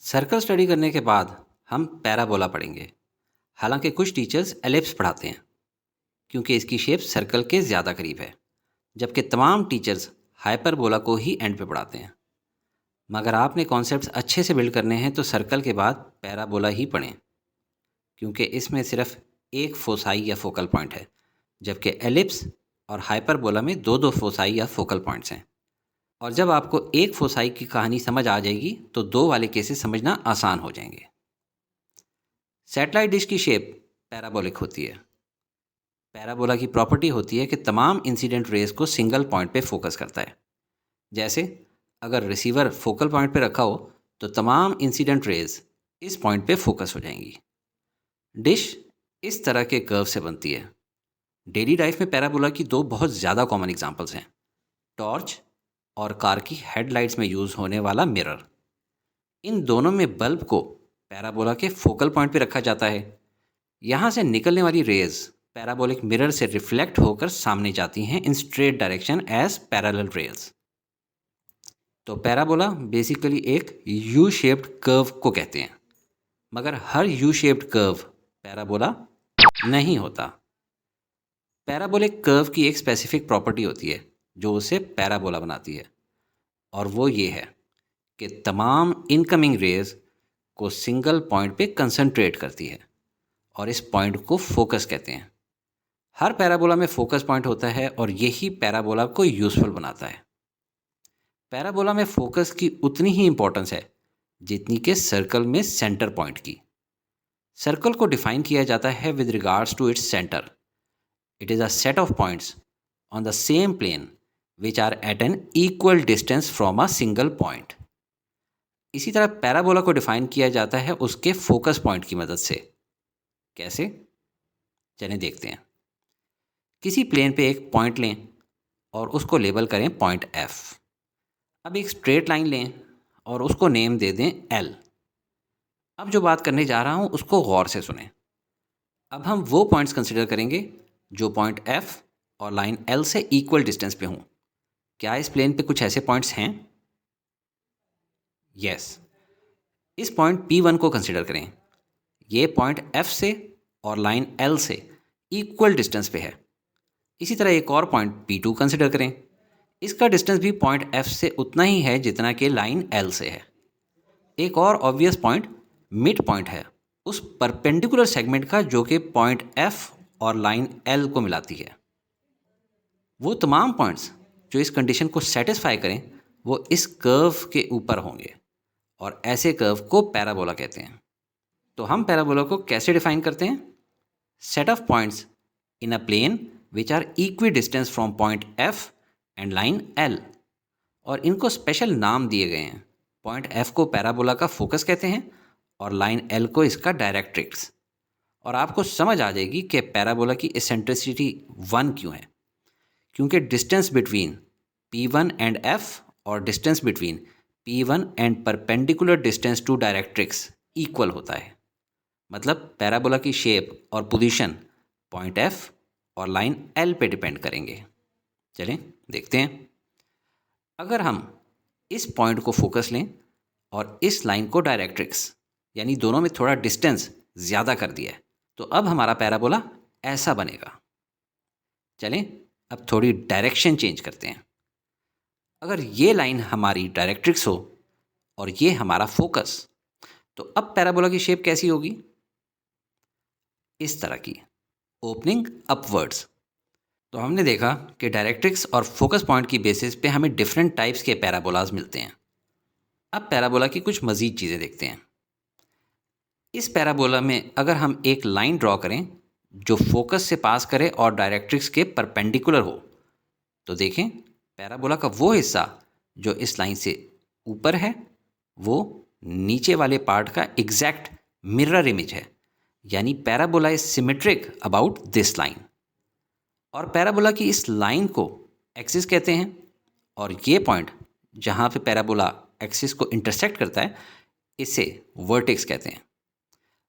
Circle study करने के बाद हम पैराबोला पढ़ेंगे। हालांकि कुछ टीचर्स एलिप्स पढ़ाते हैं क्योंकि इसकी शेप सर्कल के ज़्यादा करीब है, जबकि तमाम टीचर्स हाइपरबोला को ही एंड पे पढ़ाते हैं। मगर आपने कॉन्सेप्ट्स अच्छे से बिल्ड करने हैं तो सर्कल के बाद पैराबोला ही पढ़ें, क्योंकि इसमें सिर्फ एक फोसाई या फोकल पॉइंट है, जबकि एलिप्स और हाइपरबोला में दो दो फोसाई या फोकल पॉइंट्स हैं। और जब आपको एक फोसाई की कहानी समझ आ जाएगी तो दो वाले केसेस समझना आसान हो जाएंगे। सैटेलाइट डिश की शेप पैराबोलिक होती है। पैराबोला की प्रॉपर्टी होती है कि तमाम इंसिडेंट रेज को सिंगल पॉइंट पे फोकस करता है। जैसे अगर रिसीवर फोकल पॉइंट पे रखा हो तो तमाम इंसिडेंट रेज इस पॉइंट पे फोकस हो जाएंगी। डिश इस तरह के कर्व से बनती है। डेली लाइफ में पैराबोला की दो बहुत ज़्यादा कॉमन एग्जांपल्स हैं, टॉर्च और कार की हेडलाइट्स में यूज़ होने वाला मिरर। इन दोनों में बल्ब को पैराबोला के फोकल पॉइंट पे रखा जाता है। यहाँ से निकलने वाली रेज पैराबोलिक मिरर से रिफ्लेक्ट होकर सामने जाती हैं in straight direction as parallel rays. तो पैराबोला बेसिकली एक यू शेप्ड कर्व को कहते हैं, मगर हर यू शेप्ड कर्व पैराबोला नहीं होता। पैराबोलिक कर्व की एक स्पेसिफिक प्रॉपर्टी होती है जो उसे पैराबोला बनाती है, और वो ये है कि तमाम इनकमिंग रेज को सिंगल पॉइंट पे कंसंट्रेट करती है और इस पॉइंट को फोकस कहते हैं। हर पैराबोला में फोकस पॉइंट होता है और यही पैराबोला को यूज़फुल बनाता है। पैराबोला में फोकस की उतनी ही इंपॉर्टेंस है जितनी कि सर्कल में सेंटर पॉइंट की। सर्कल को डिफाइन किया जाता है with regards to its centre. It is a set of points on the same plane which are at an equal distance from a single point. इसी तरह पैराबोला को define किया जाता है उसके फोकस पॉइंट की मदद से। कैसे? चलें देखते हैं। किसी प्लेन पे एक पॉइंट लें और उसको लेबल करें पॉइंट F। अब एक स्ट्रेट लाइन लें और उसको नेम दे दें L। अब जो बात करने जा रहा हूँ उसको गौर से सुनें। अब हम वो पॉइंट्स कंसिडर करेंगे जो पॉइंट F और लाइन L से इक्वल डिस्टेंस पे हों। क्या इस प्लेन पे कुछ ऐसे पॉइंट्स हैं? यस। इस पॉइंट P1 को कंसिडर करें। ये पॉइंट F से और लाइन L से इक्वल डिस्टेंस पे है। इसी तरह एक और पॉइंट P2 कंसिडर करें। इसका डिस्टेंस भी पॉइंट F से उतना ही है जितना कि लाइन L से है। एक और ऑब्वियस पॉइंट मिड पॉइंट है, उस परपेंडिकुलर सेगमेंट का जो कि पॉइंट F और लाइन L को मिलाती है। वो तमाम पॉइंट्स जो इस कंडीशन को सेटिस्फाई करें वो इस कर्व के ऊपर होंगे, और ऐसे कर्व को पैराबोला कहते हैं। तो हम पैराबोला को कैसे डिफाइन करते हैं? Set of points in a plane which are equidistance from point F and line L, और इनको स्पेशल नाम दिए गए हैं। पॉइंट F को पैराबोला का फोकस कहते हैं और लाइन L को इसका डायरेक्ट्रिक्स। और आपको समझ आ जाएगी कि पैराबोला की एसेंट्रिसिटी 1 क्यों है, क्योंकि distance between P1 and F और distance between P1 and perpendicular distance to directrix equal होता है। मतलब पैराबोला की शेप और पोजीशन पॉइंट F और लाइन L पे डिपेंड करेंगे। चलें देखते हैं। अगर हम इस पॉइंट को फोकस लें और इस लाइन को डायरेक्ट्रिक्स, यानी दोनों में थोड़ा डिस्टेंस ज़्यादा कर दिया है, तो अब हमारा पैराबोला ऐसा बनेगा। चलें अब थोड़ी डायरेक्शन चेंज करते हैं। अगर ये लाइन हमारी डायरेक्ट्रिक्स हो और ये हमारा फोकस, तो अब पैराबोला की शेप कैसी होगी? इस तरह की, ओपनिंग अपवर्ड्स। तो हमने देखा कि डायरेक्ट्रिक्स और फोकस पॉइंट की बेसिस पे हमें डिफरेंट टाइप्स के पैराबोलाज मिलते हैं। अब पैराबोला की कुछ मज़ीद चीज़ें देखते हैं। इस पैराबोला में अगर हम एक लाइन ड्रॉ करें जो फोकस से पास करे और डायरेक्ट्रिक्स के परपेंडिकुलर हो, तो देखें पैराबोला का वो हिस्सा जो इस लाइन से ऊपर है वो नीचे वाले पार्ट का एग्जैक्ट मिरर इमेज है, यानी parabola is symmetric about this line. और पैराबोला की इस लाइन को एक्सिस कहते हैं, और ये पॉइंट जहाँ पे पैराबोला एक्सिस को इंटरसेक्ट करता है इसे वर्टेक्स कहते हैं।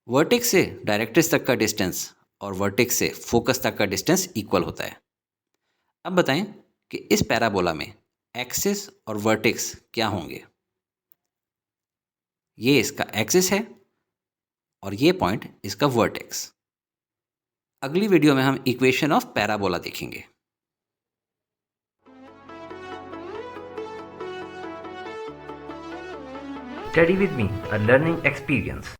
वर्टेक्स से डायरेक्ट्रिक्स तक का डिस्टेंस और वर्टेक्स से फोकस तक का डिस्टेंस इक्वल होता है। अब बताएं कि इस पैराबोला में एक्सिस और वर्टेक्स क्या होंगे? ये इसका एक्सिस है और ये पॉइंट इसका वर्टेक्स। अगली वीडियो में हम इक्वेशन ऑफ पैराबोला देखेंगे। Study with me, a learning experience.